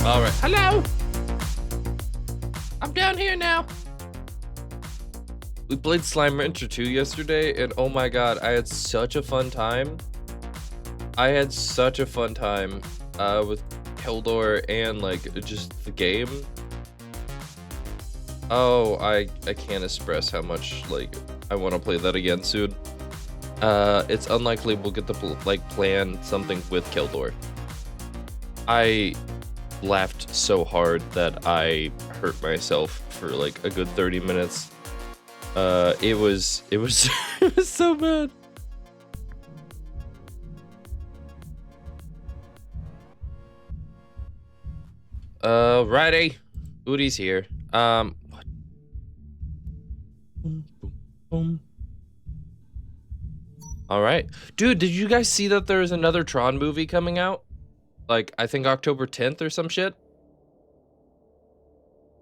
All right. Hello. I'm down here now. We played Slime Rancher 2 yesterday, and oh my god, I had such a fun time. With Keldor and like just the game. Oh, I can't express how much like I want to play that again soon. It's unlikely we'll get to plan something with Keldor. I laughed so hard that I hurt myself for like a good 30 minutes. It was it was so bad. Righty. Ooty's here. What? Boom, boom, boom. All right. Dude, did you guys see that there's another Tron movie coming out? Like, I think October 10th or some shit?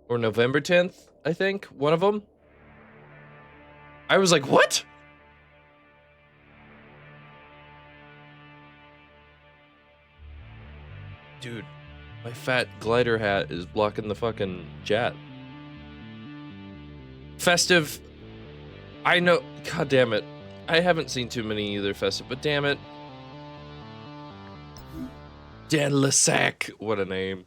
Or November 10th, I think. One of them. I was like, what? Dude, my fat glider hat is blocking the fucking chat. Festive. I know. God damn it. I haven't seen too many either, Festive, but damn it. Dan Lasac. What a name.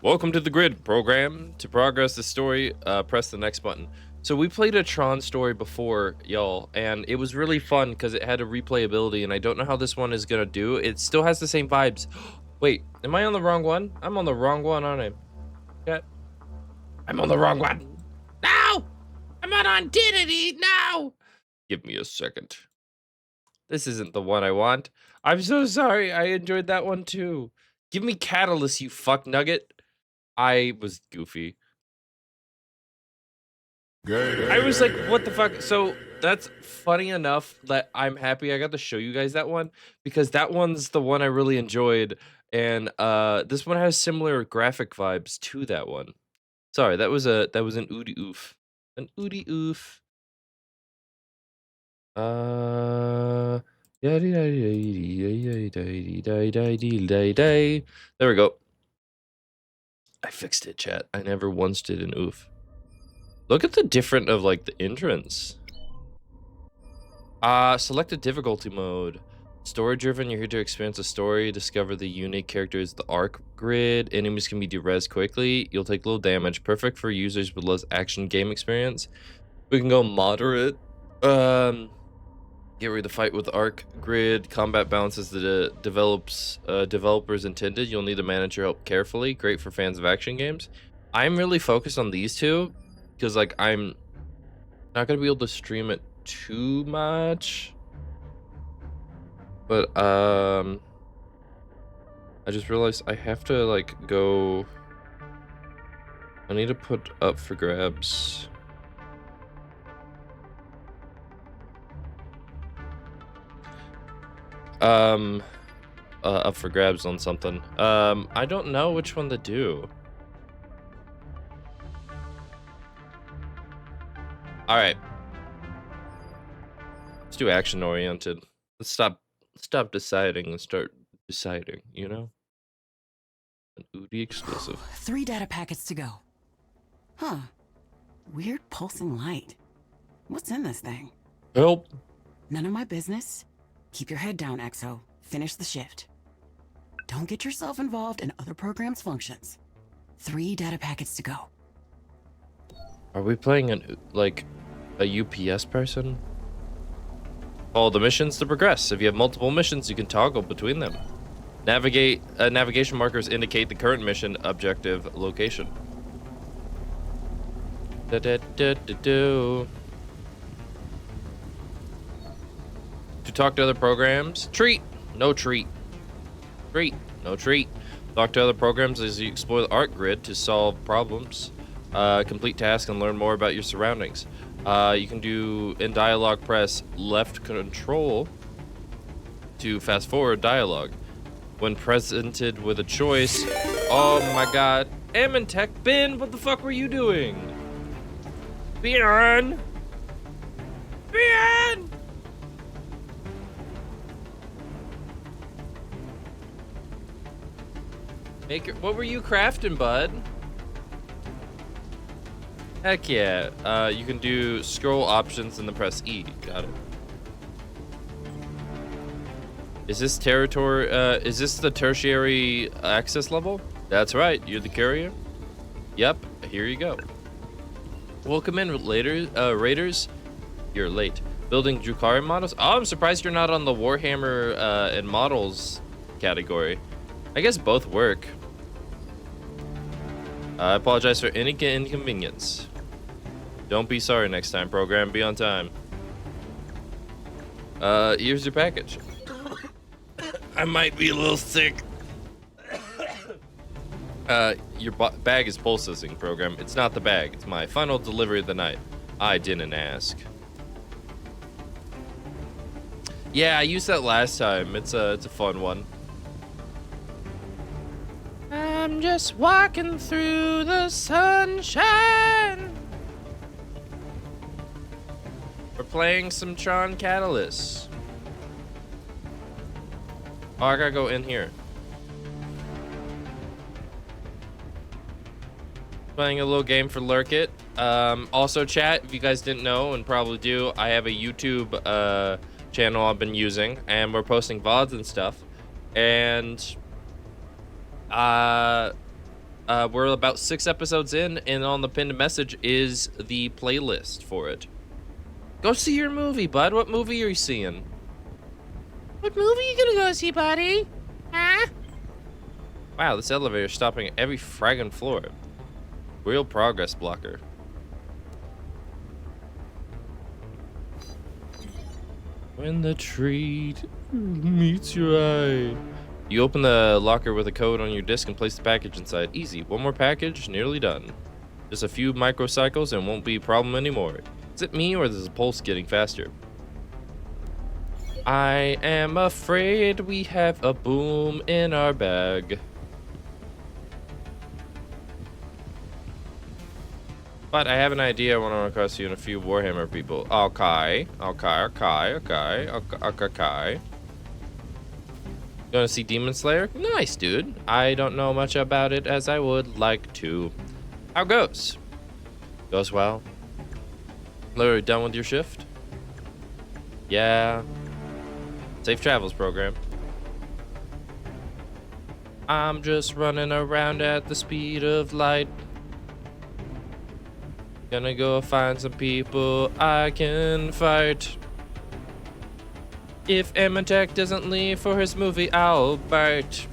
Welcome to the grid program. To progress the story, press the next button. So we played a Tron story before, y'all, and it was really fun because it had a replayability, and I don't know how this one is gonna do. It still has the same vibes. Wait, am I on the wrong one? I'm on the wrong one, aren't I? Yeah. I'm on the wrong one. No! I'm on Identity now! Give me a second. This isn't the one I want. I'm so sorry. I enjoyed that one too. Give me Catalyst, you fuck nugget. I was goofy. I was like, what the fuck? So that's funny enough that I'm happy I got to show you guys that one because that one's the one I really enjoyed. And this one has similar graphic vibes to that one. Sorry, that was an Ooty oof. An Ooty oof. There we go. I fixed it, chat. I never once did an oof. Look at the different of like the entrance. Select a difficulty mode. Story driven, you're here to experience a story, discover the unique characters, the ARQ grid. Enemies can be de-res quickly. You'll take little damage. Perfect for users with less action game experience. We can go moderate. Get ready to fight with ARQ grid. Combat balance as the developers intended. You'll need to manage your help carefully. Great for fans of action games. I'm really focused on these two because like I'm not gonna be able to stream it too much. But I just realized I have to like go. I need to put up for grabs. Up for grabs on something. I don't know which one to do. All right. Let's do action oriented. Let's stop deciding and start deciding, you know? An Ooty exclusive. 3 data packets to go. Huh. Weird pulsing light. What's in this thing? Help. None of my business. Keep your head down, EXO. Finish the shift. Don't get yourself involved in other programs' functions. 3 data packets to go. Are we playing a UPS person? Follow the missions to progress. If you have multiple missions, you can toggle between them. Navigation markers indicate the current mission objective location. To talk to other programs, treat, no treat. Treat, no treat. Talk to other programs as you explore the ARQ grid to solve problems, complete tasks, and learn more about your surroundings. You can do in dialogue, press left control to fast forward dialogue. When presented with a choice, oh my god, Amintech Ben, what the fuck were you doing? Ben! Ben! What were you crafting, bud? Heck yeah. You can do scroll options and then press E. Got it. Is this territory, is this the tertiary access level? That's right, you're the courier? Yep, here you go. Welcome in later, raiders. You're late. Building Drukhari models? Oh, I'm surprised you're not on the Warhammer and models category. I guess both work. I apologize for any inconvenience. Don't be sorry next time, program. Be on time. Here's your package. I might be a little sick. Your bag is processing, program. It's not the bag. It's my final delivery of the night. I didn't ask. Yeah, I used that last time. It's a fun one. I'm just walking through the sunshine. We're playing some TRON Catalyst. Oh, I gotta go in here. Playing a little game for Lurk It. Also, chat, if you guys didn't know, and probably do, I have a YouTube channel I've been using, and we're posting VODs and stuff. And we're about 6 episodes in, and on the pinned message is the playlist for it. Go see your movie, bud. What movie are you seeing? What movie are you gonna go see, buddy? Huh? Wow, this elevator's stopping at every fragging floor. Real progress blocker. When the treat meets your eye. You open the locker with a code on your disc and place the package inside. Easy. One more package, nearly done. Just a few microcycles and won't be a problem anymore. Is it me or is the pulse getting faster? I am afraid we have a boom in our bag. But I have an idea I want to run across you and a few Warhammer people. Okay. You want to see Demon Slayer? Nice, dude. I don't know much about it as I would like to. How goes? Goes well. Literally done with your shift? Yeah. Safe travels, program. I'm just running around at the speed of light. Gonna go find some people I can fight. If Emmett doesn't leave for his movie, I'll bite.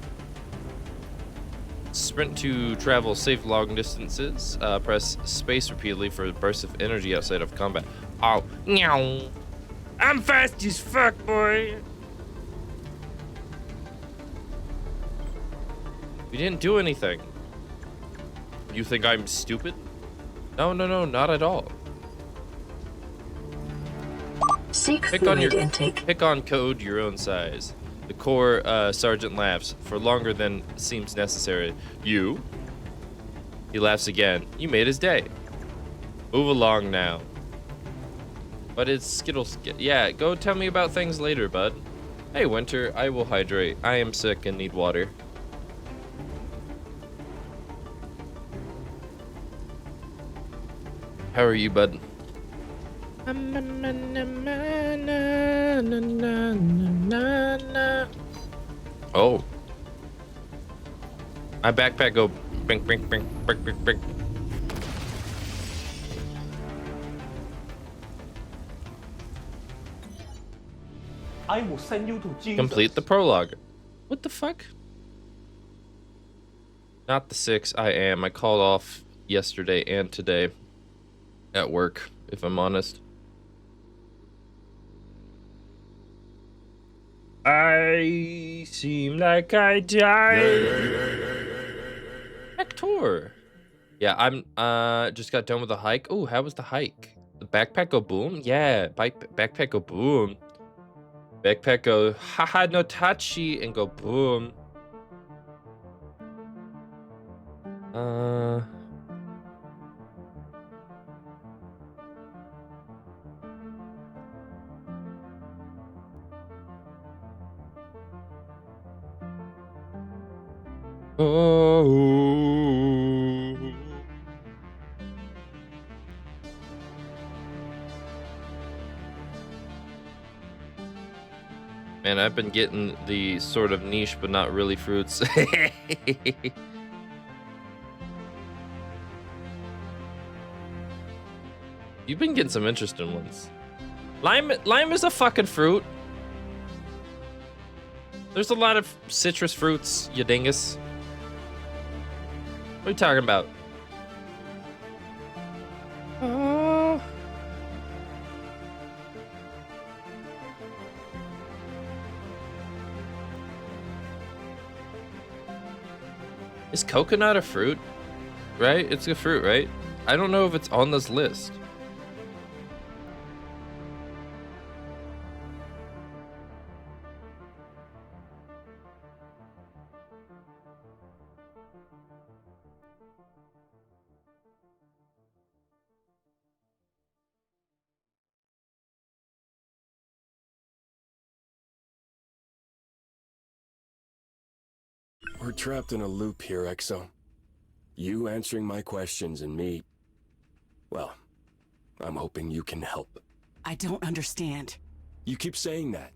Sprint to travel safe long distances. Press space repeatedly for bursts of energy outside of combat. Oh, meow. I'm fast as fuck, boy. We didn't do anything. You think I'm stupid? No, not at all. Seek fluid intake. Pick on code your own size. The core sergeant laughs for longer than seems necessary. You? He laughs again. You made his day. Move along now. But it's Skittles. Yeah, go tell me about things later, bud. Hey, Winter, I will hydrate. I am sick and need water. How are you, bud? Oh. My backpack go bink, bink, bink, bink, bink, bink. I will send you to Jesus. Complete the prologue. What the fuck? Not the 6. I am. I called off yesterday and today at work, if I'm honest. I seem like I died. Hector. Yeah, I'm just got done with the hike. Oh, how was the hike? The backpack go boom? Yeah, backpack go boom. Backpack go haha no tachi and go boom. Oh. Man, I've been getting the sort of niche but not really fruits. You've been getting some interesting ones. Lime is a fucking fruit. There's a lot of citrus fruits, you dingus. What are you talking about? Is coconut a fruit? Right? It's a fruit, right? I don't know if it's on this list. We're trapped in a loop here, Exo. You answering my questions and me... Well, I'm hoping you can help. I don't understand. You keep saying that.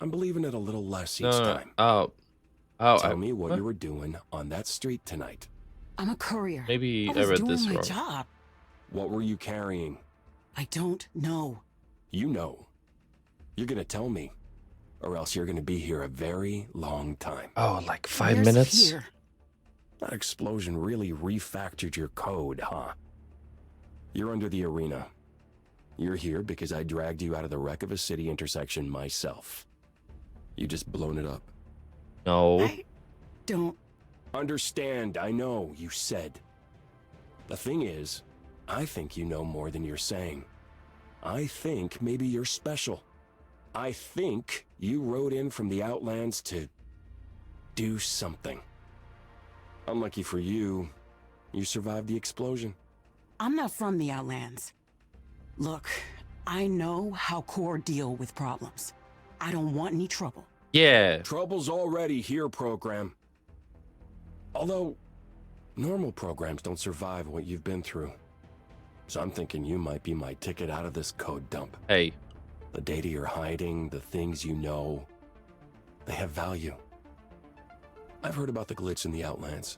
I'm believing it a little less each No. time. Oh, Tell me what you were doing on that street tonight. I'm a courier. maybe I I was read doing this my wrong. job. What were you carrying? I don't know. You know. You're gonna tell me. Or else you're gonna be here a very long time. Oh, like 5 Where's minutes? Here? That explosion really refactored your code, huh? You're under the arena. You're here because I dragged you out of the wreck of a city intersection myself. You just blown it up. No. I don't. Understand, I know, you said. The thing is, I think you know more than you're saying. I think maybe you're special. I think you rode in from the Outlands to do something. Unlucky for you, you survived the explosion. I'm not from the Outlands. Look, I know how Core deal with problems. I don't want any trouble. Yeah. Trouble's already here, program. Although, normal programs don't survive what you've been through. So I'm thinking you might be my ticket out of this code dump. Hey. The data you're hiding, the things you know, they have value. I've heard about the glitch in the Outlands,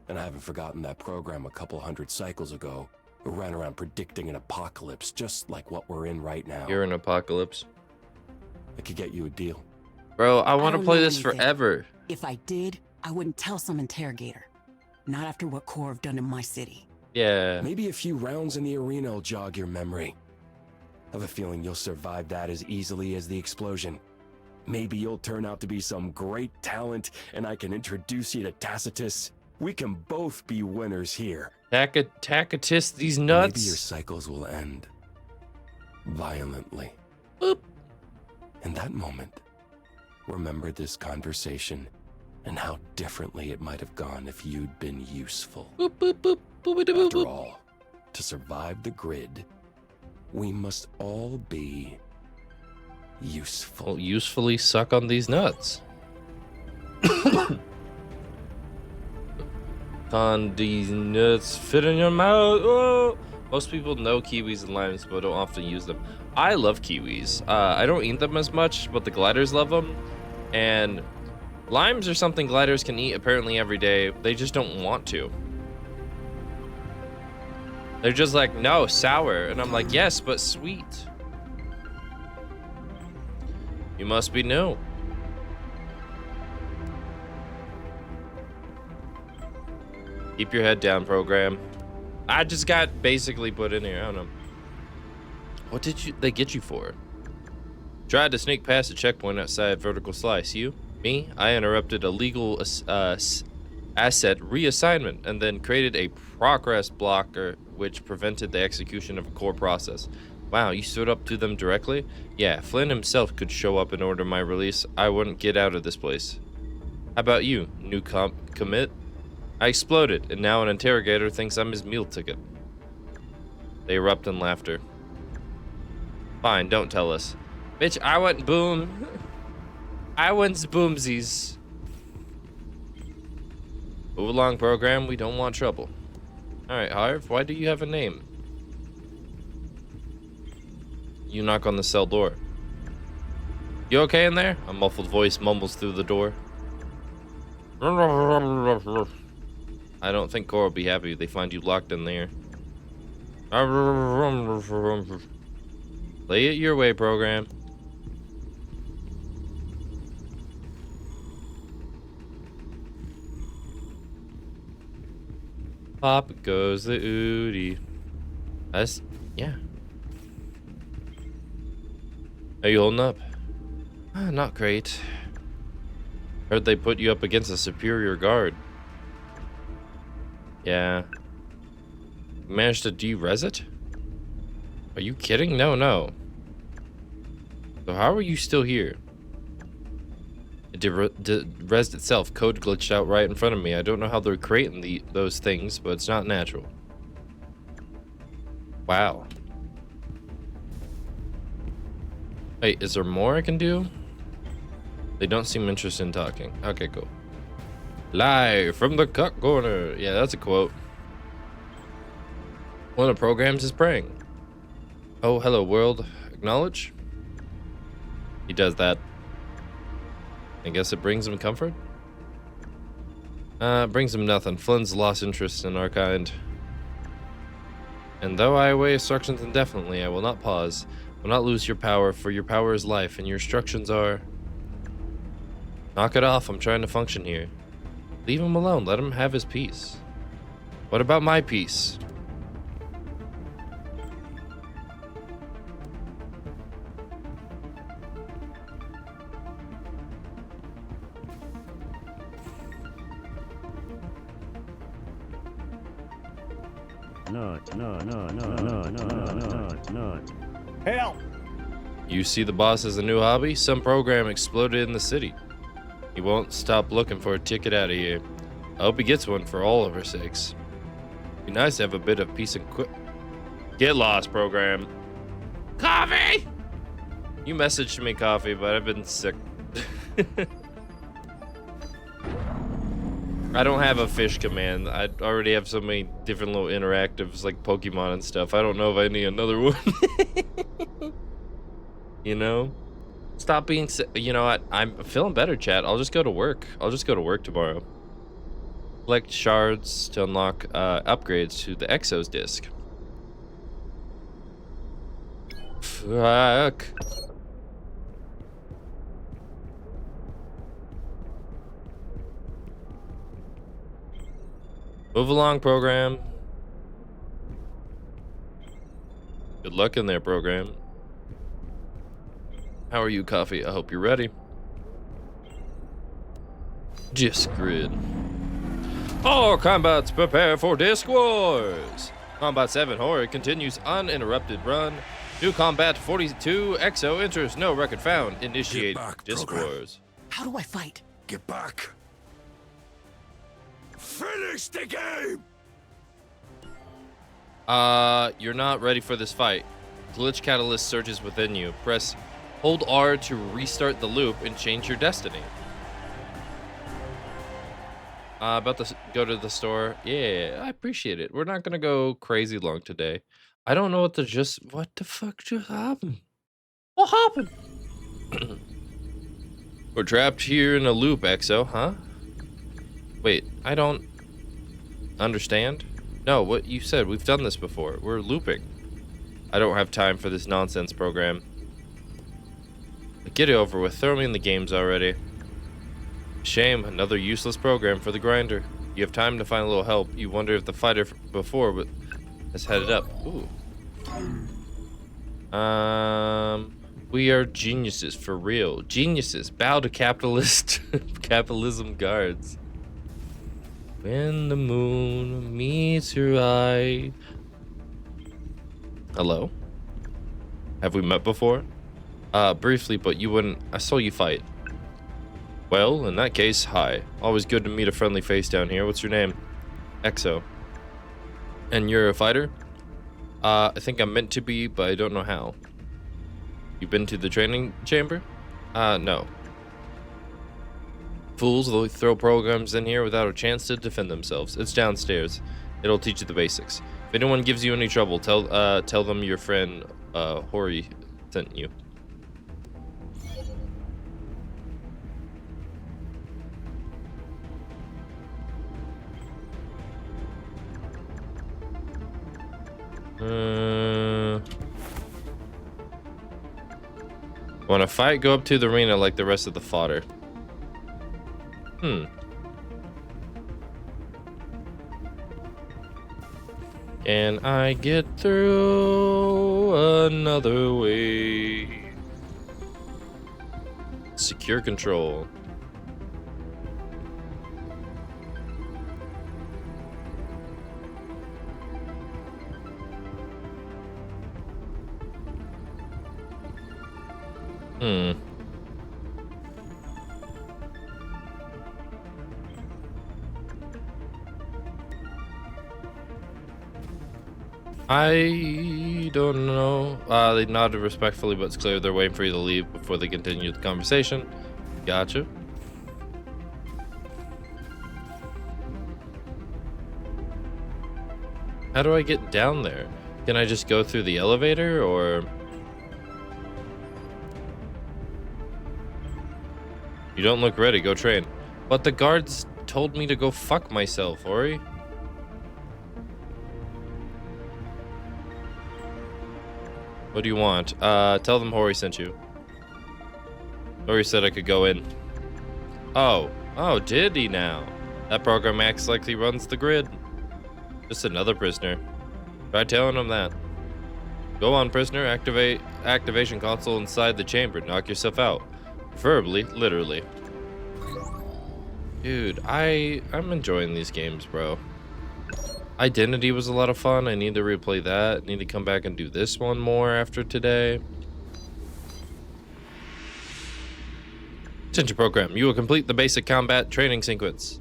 and I haven't forgotten that program a couple hundred cycles ago who ran around predicting an apocalypse just like what we're in right now. You're an apocalypse. I could get you a deal. Bro, I want to don't play know this anything. forever. If I did, I wouldn't tell some interrogator. Not after what Core have done in my city. Yeah. Maybe a few rounds in the arena will jog your memory. I have a feeling you'll survive that as easily as the explosion. Maybe you'll turn out to be some great talent, and I can introduce you to Tacitus. We can both be winners here. Tacitus, these Maybe your nuts. cycles will end violently. Boop. In that moment, remember this conversation and how differently it might have gone if you'd been useful. Boop, boop, boop, boop, boop, After boop. all, to survive the grid, we must all be useful. Well, usefully suck on these nuts. Can these nuts fit in your mouth? Oh. Most people know kiwis and limes, but don't often use them. I love kiwis. I don't eat them as much, but the gliders love them. And limes are something gliders can eat apparently every day. They just don't want to. They're just like, no, sour. And I'm like, yes, but sweet. You must be new. Keep your head down, program. I just got basically put in here. I don't know. What did they get you for? Tried to sneak past a checkpoint outside Vertical Slice. You? Me? I interrupted a legal asset reassignment and then created a progress blocker which prevented the execution of a core process. Wow, you stood up to them directly? Yeah, Flynn himself could show up and order my release. I wouldn't get out of this place. How about you, new commit? I exploded, and now an interrogator thinks I'm his meal ticket. They erupt in laughter. Fine, don't tell us. Bitch, I went boom. I went boomsies. Move along, program. We don't want trouble. Alright, Harv, why do you have a name? You knock on the cell door. You okay in there? A muffled voice mumbles through the door. I don't think Cora will be happy if they find you locked in there. Play it your way, program. Pop goes the Ooty. Yeah. Are you holding up? Not great. Heard they put you up against a superior guard. Yeah. Managed to de-res it? Are you kidding? No. So how are you still here? It de-resed itself. Code glitched out right in front of me. I don't know how they're creating those things, but it's not natural. Wow. Wait, is there more I can do? They don't seem interested in talking. Okay, cool. Live from the cut corner. Yeah, that's a quote. One of the programs is praying. Oh, hello, world. Acknowledge? He does that. I guess it brings him comfort? Brings him nothing. Flynn's lost interest in our kind. And though I await instructions indefinitely, I will not pause. I will not lose your power, for your power is life, and your instructions are... Knock it off, I'm trying to function here. Leave him alone, let him have his peace. What about my peace? No. Help! You see the boss has a new hobby? Some program exploded in the city. He won't stop looking for a ticket out of here. I hope he gets one for all of our sakes. Be nice to have a bit of peace and Get lost, program. Coffee! You messaged me coffee, but I've been sick. I don't have a fish command. I already have so many different little interactives like Pokemon and stuff. I don't know if I need another one. You know? Stop being sick. You know what? I'm feeling better, chat. I'll just go to work. I'll just go to work tomorrow. Collect shards to unlock upgrades to the Exos disc. Fuck. Move along, program. Good luck in there, program. How are you, Coffee? I hope you're ready. Disc grid. All combats prepare for Disc Wars. Combat 7 Horror continues uninterrupted run. New Combat 42 Exo enters no record found. Initiate back, Disc program. Wars. How do I fight? Get back. Finish the game. You're not ready for this fight. Glitch catalyst surges within you. Press hold R to restart the loop and change your destiny. About to go to the store. Yeah, I appreciate it. We're not gonna go crazy long today. I don't know what the fuck just happened? What happened? We're trapped here in a loop, Exo, huh? Wait, I don't understand. No, what you said, we've done this before. We're looping. I don't have time for this nonsense, program. Get it over with. Throw me in the games already. Shame, another useless program for the grinder. You have time to find a little help. You wonder if the fighter before has headed up. Ooh. We are geniuses for real. Geniuses. Bow to capitalism guards. When the moon meets your eye. Hello? Have we met before? Briefly, but you wouldn't. I saw you fight. Well, in that case, hi. Always good to meet a friendly face down here. What's your name? Exo. And you're a fighter? I think I'm meant to be, but I don't know how. You been to the training chamber? No. fools, they'll throw programs in here without a chance to defend themselves. It's downstairs. It'll teach you the basics. If anyone gives you any trouble, tell them your friend Hori sent you. Want to fight? Go up to the arena like the rest of the fodder. Can I get through another way? Secure control. I don't know. They nodded respectfully, but it's clear they're waiting for you to leave before they continue the conversation. Gotcha. How do I get down there? Can I just go through the elevator, or... You don't look ready, go train. But the guards told me to go fuck myself, Ori. What do you want? Tell them Hori sent you. Hori said I could go in. Oh, did he now? That program acts like he runs the grid. Just another prisoner. Try telling him that. Go on, prisoner. Activation console inside the chamber. Knock yourself out. Preferably, literally. Dude, I'm enjoying these games, bro. Identity was a lot of fun. I need to replay that. Need to come back and do this one more after today. Attention program. You will complete the basic combat training sequence.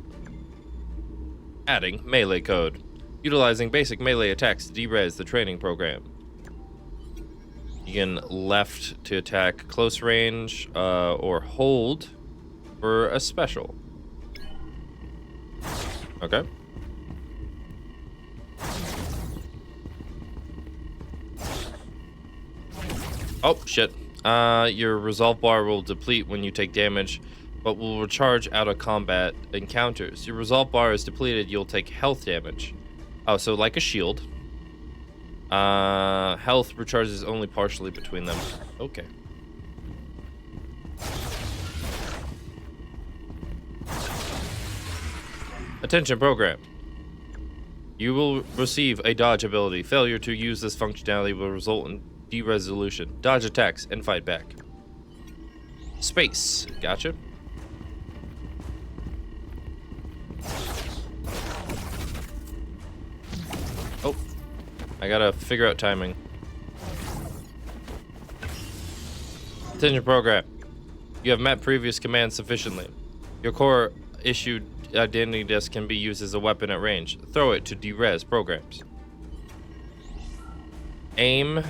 Adding melee code. Utilizing basic melee attacks to de-res the training program. You can left to attack close range, or hold for a special. Okay. Oh, shit. Your resolve bar will deplete when you take damage, but will recharge out of combat encounters. Your resolve bar is depleted, you'll take health damage. Oh, so like a shield. Health recharges only partially between them. Okay. Attention program. You will receive a dodge ability. Failure to use this functionality will result in de-resolution. Dodge attacks and fight back. Space. Gotcha. Oh. I gotta figure out timing. Attention program. You have met previous commands sufficiently. Your core issued identity disc can be used as a weapon at range. Throw it to de-res programs. Aim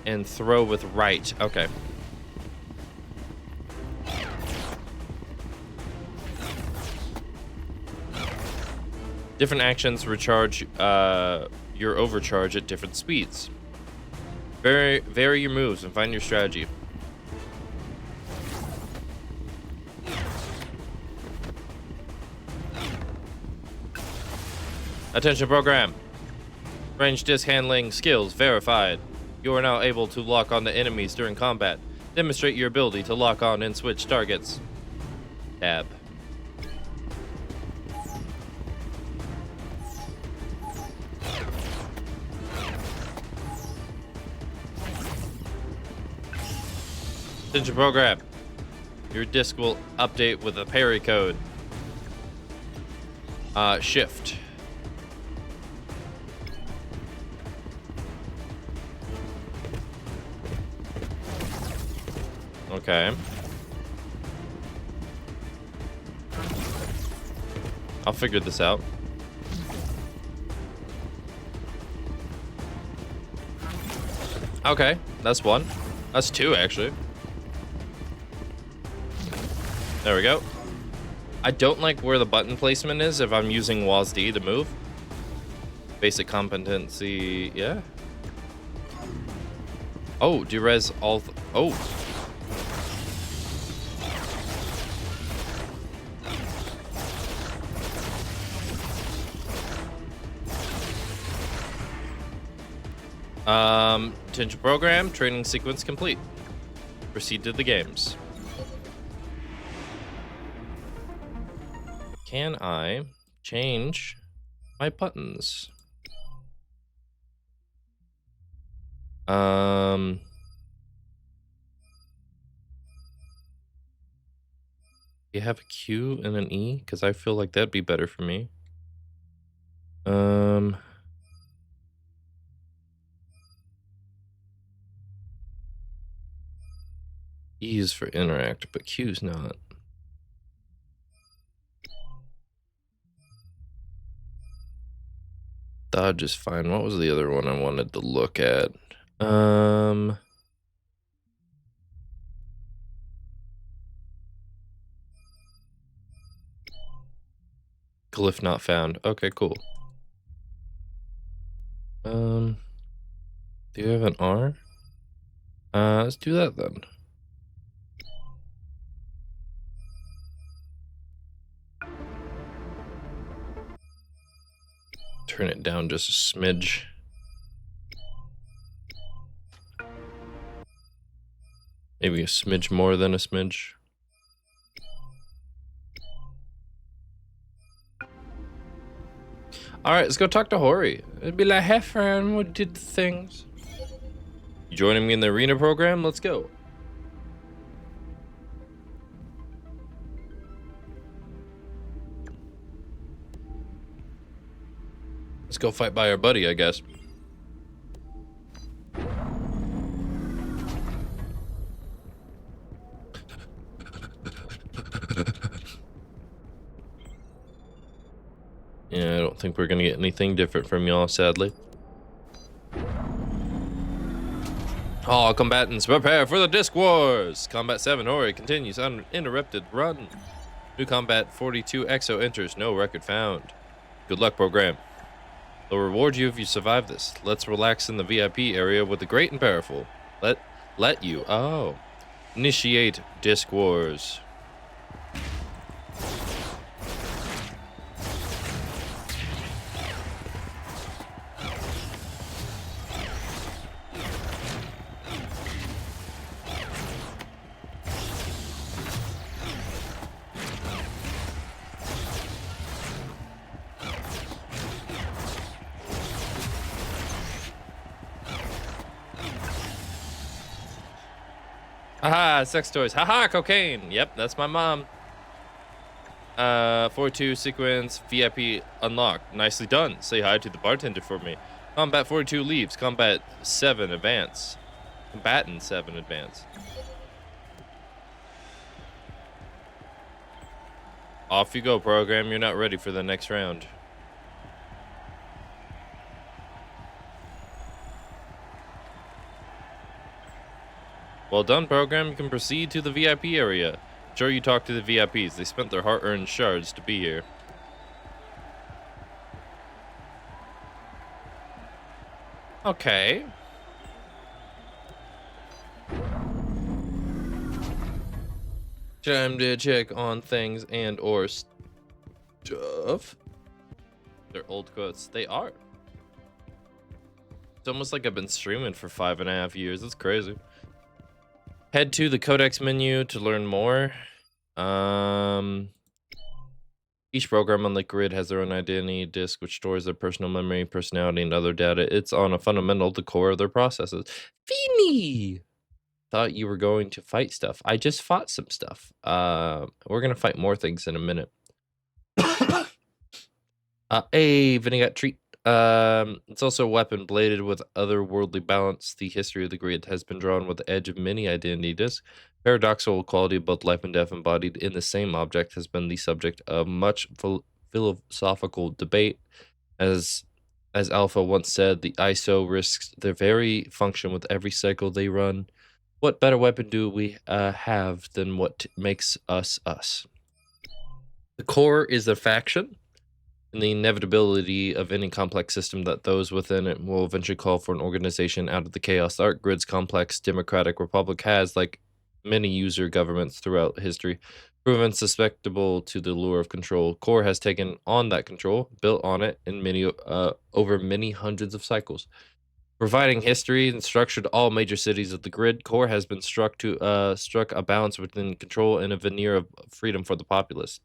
and throw with right. Okay. Different actions recharge your overcharge at different speeds. Vary your moves and find your strategy. Attention program. Range disc handling skills verified. You are now able to lock on to enemies during combat. Demonstrate your ability to lock on and switch targets. Tab. Attention program. Your disc will update with a parry code. Shift. Okay. I'll figure this out. Okay, that's one. That's two, actually. There we go. I don't like where the button placement is if I'm using WASD to move. Basic competency, yeah. Oh, do res all, oh. Potential program, training sequence complete. Proceed to the games. Can I change my buttons? You have a Q and an E? Because I feel like that'd be better for me. E is for interact, but Q's not. Dodge is fine. What was the other one I wanted to look at? Glyph not found. Okay, cool. Do you have an R? Let's do that then. Turn it down just a smidge. Maybe a smidge more than a smidge. Alright, let's go talk to Hori. It'd be like, hey friend, what did the things? You joining me in the arena program? Let's go. Let's go fight by our buddy, I guess. Yeah, I don't think we're gonna get anything different from y'all, sadly. All combatants, prepare for the Disc Wars! Combat 7, Hori continues uninterrupted run. New Combat 42, EXO enters, no record found. Good luck, program. They'll reward you if you survive this. Let's relax in the VIP area with the great and powerful. Let you, oh. Initiate Disc Wars. Haha, sex toys. Haha, cocaine. Yep, that's my mom. 42 sequence VIP unlocked. Nicely done. Say hi to the bartender for me. Combat 42 leaves. Combat 7 advance. Combatant 7 advance. Off you go, program. You're not ready for the next round. Well done, program. You can proceed to the VIP area. Sure, you talk to the VIPs. They spent their hard-earned shards to be here. Okay. Time to check on things and or stuff. They're old quotes. They are. It's almost like I've been streaming for 5.5 years. That's crazy. Head to the codex menu to learn more. Each program on the grid has their own identity disk, which stores their personal memory, personality, and other data. It's on a fundamental the core of their processes. Feeny! Thought you were going to fight stuff. I just fought some stuff. We're gonna fight more things in a minute. Hey, Vinegar treat. It's also a weapon bladed with otherworldly balance. The history of the grid has been drawn with the edge of many identity discs. Paradoxical quality of both life and death embodied in the same object has been the subject of much philosophical debate. As Alpha once said, the ISO risks their very function with every cycle they run. What better weapon do we have than what makes us us? The core is a faction, and the inevitability of any complex system that those within it will eventually call for an organization out of the chaos that ARQ Grid's complex democratic republic has, like many user governments throughout history, proven susceptible to the lure of control. Core has taken on that control, built on it in many over many hundreds of cycles. Providing history and structure to all major cities of the grid, Core has been struck a balance between control and a veneer of freedom for the populace.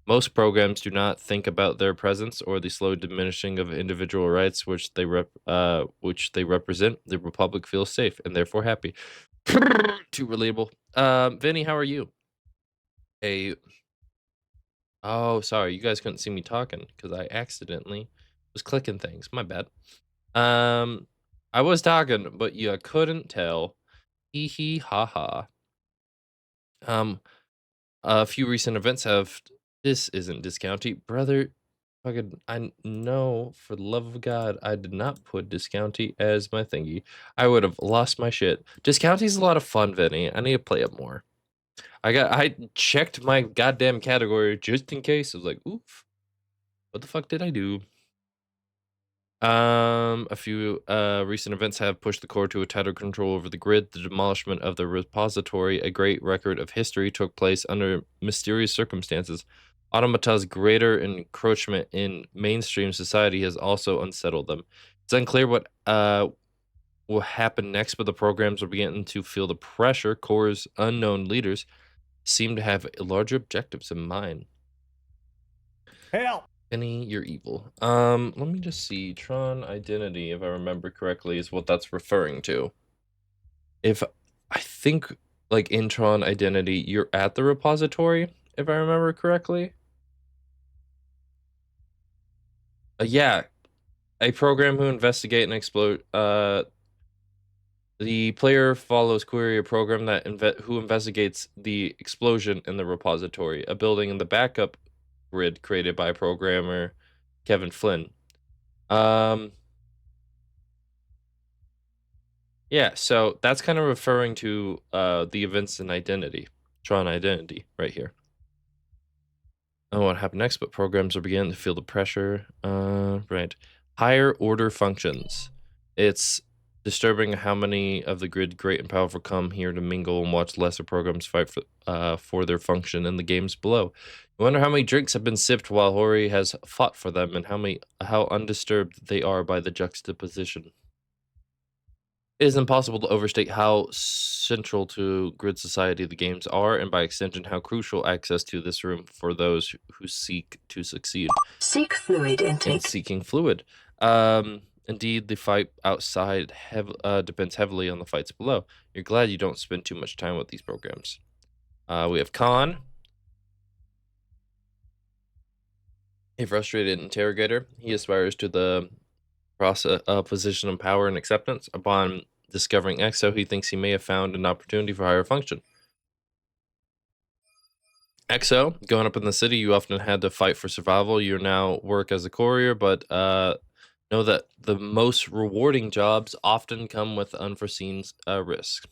Most programs do not think about their presence or the slow diminishing of individual rights which they represent. The Republic feels safe and therefore happy. Too relatable. Vinny, how are you? Oh, sorry, you guys couldn't see me talking because I accidentally was clicking things. My bad. I was talking, but you couldn't tell. Hee hee ha ha. A few recent events have. This isn't discounty, brother. Fucking, I know for the love of God, I did not put discounty as my thingy. I would have lost my shit. Discounty's a lot of fun, Vinny. I need to play it more. I checked my goddamn category just in case. I was like, oof, what the fuck did I do? A few recent events have pushed the core to a tighter control over the grid. The demolishment of the repository, a great record of history, took place under mysterious circumstances. Automata's greater encroachment in mainstream society has also unsettled them. It's unclear what will happen next, but the programs are beginning to feel the pressure. Core's unknown leaders seem to have larger objectives in mind. Help! Penny, you're evil. Let me just see. Tron identity, if I remember correctly, is what that's referring to. If I think, like, in Tron identity, you're at the repository, if I remember correctly. Yeah, a program who investigate and explode. The player follows query a program that who investigates the explosion in the repository, a building in the backup grid created by programmer Kevin Flynn. Yeah, so that's kind of referring to the events in identity, Tron identity, right here. I don't know what happened next, but programs are beginning to feel the pressure. Right. Higher order functions. It's disturbing how many of the grid great and powerful come here to mingle and watch lesser programs fight for their function in the games below. I wonder how many drinks have been sipped while Hori has fought for them, and how undisturbed they are by the juxtaposition. It is impossible to overstate how central to grid society the games are, and by extension, how crucial access to this room for those who seek to succeed. Seek fluid intake. In seeking fluid. Indeed, the fight outside depends heavily on the fights below. You're glad you don't spend too much time with these programs. We have Khan, a frustrated interrogator. He aspires to the position of power and acceptance. Upon discovering EXO, he thinks he may have found an opportunity for higher function. EXO, growing up in the city, you often had to fight for survival. You now work as a courier, but know that the most rewarding jobs often come with unforeseen risks.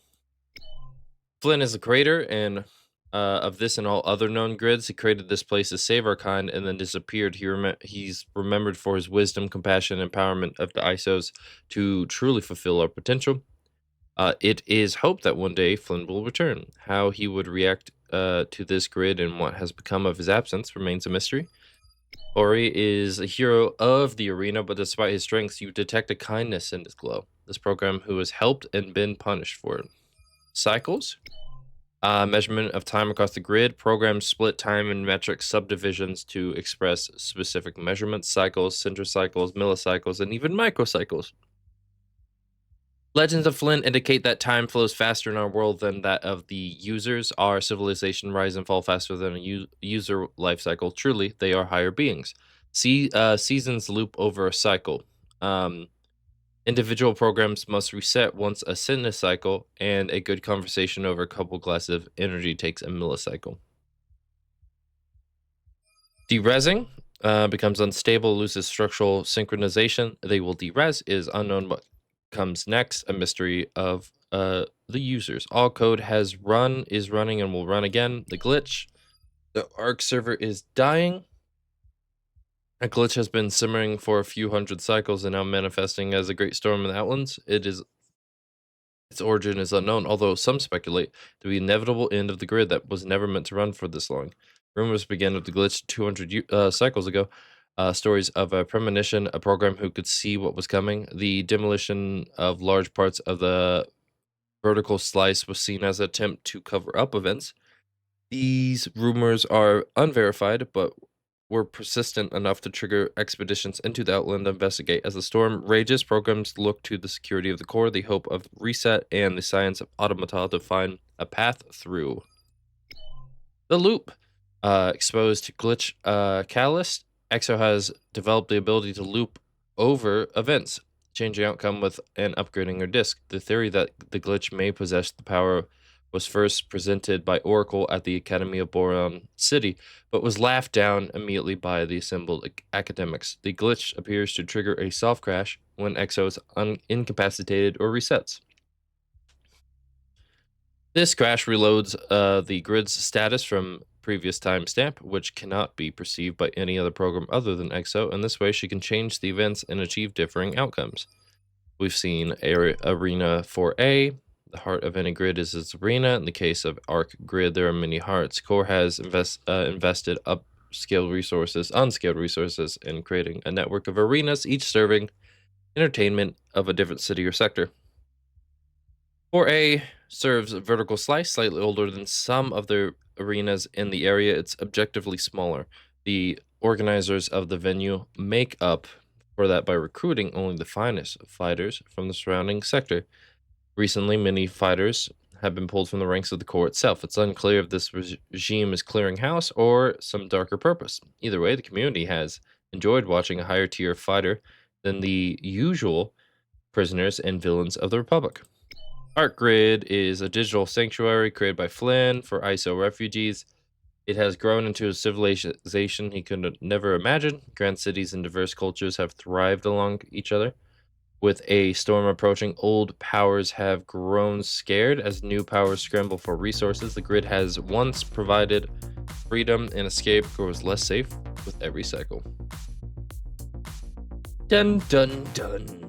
Flynn is a creator and of this and all other known grids. He created this place to save our kind and then disappeared. He's remembered for his wisdom, compassion, and empowerment of the ISOs to truly fulfill our potential. It is hoped that one day Flynn will return. How he would react to this grid and what has become of his absence remains a mystery. Ori is a hero of the arena, but despite his strengths, you detect a kindness in his glow. This program who has helped and been punished for it. Cycles. Measurement of time across the grid. Programs split time in metric subdivisions to express specific measurements. Cycles, centrocycles, millicycles, and even microcycles. Legends of Flynn indicate that time flows faster in our world than that of the users. Our civilization rise and fall faster than a user life cycle. Truly, they are higher beings. Seasons loop over a cycle. Individual programs must reset once a cycle, and a good conversation over a couple glasses of energy takes a millicycle. Deresing becomes unstable, loses structural synchronization. They will derez. Is unknown what comes next, a mystery of the users. All code has run, is running, and will run again. The glitch. The ARQ server is dying. A glitch has been simmering for a few hundred cycles and now manifesting as a great storm in the Outlands. Its origin is unknown, although some speculate to be the inevitable end of the grid that was never meant to run for this long. Rumors began with the glitch 200 cycles ago. Stories of a premonition, a program who could see what was coming. The demolition of large parts of the vertical slice was seen as an attempt to cover up events. These rumors are unverified, but were persistent enough to trigger expeditions into the Outland to investigate. As the storm rages, programs look to the security of the core, the hope of reset, and the science of automata to find a path through. The loop. Exposed to glitch catalyst, EXO has developed the ability to loop over events, changing outcome with and upgrading her disk. The theory that the glitch may possess the power was first presented by Oracle at the Academy of Boron City, but was laughed down immediately by the assembled academics. The glitch appears to trigger a soft crash when EXO is incapacitated or resets. This crash reloads the grid's status from previous timestamp, which cannot be perceived by any other program other than EXO, and this way she can change the events and achieve differing outcomes. We've seen Arena 4A. The heart of any grid is its arena. In the case of ARQ Grid, there are many hearts. Core has invested unskilled resources in creating a network of arenas, each serving entertainment of a different city or sector. 4A serves a vertical slice, slightly older than some of the arenas in the area. It's objectively smaller. The organizers of the venue make up for that by recruiting only the finest fighters from the surrounding sector. Recently, many fighters have been pulled from the ranks of the core itself. It's unclear if this regime is clearing house or some darker purpose. Either way, the community has enjoyed watching a higher tier fighter than the usual prisoners and villains of the Republic. ARQ Grid is a digital sanctuary created by Flynn for ISO refugees. It has grown into a civilization he could never imagine. Grand cities and diverse cultures have thrived along each other. With a storm approaching, old powers have grown scared as new powers scramble for resources. The grid has once provided freedom, and escape grows less safe with every cycle. Dun dun dun.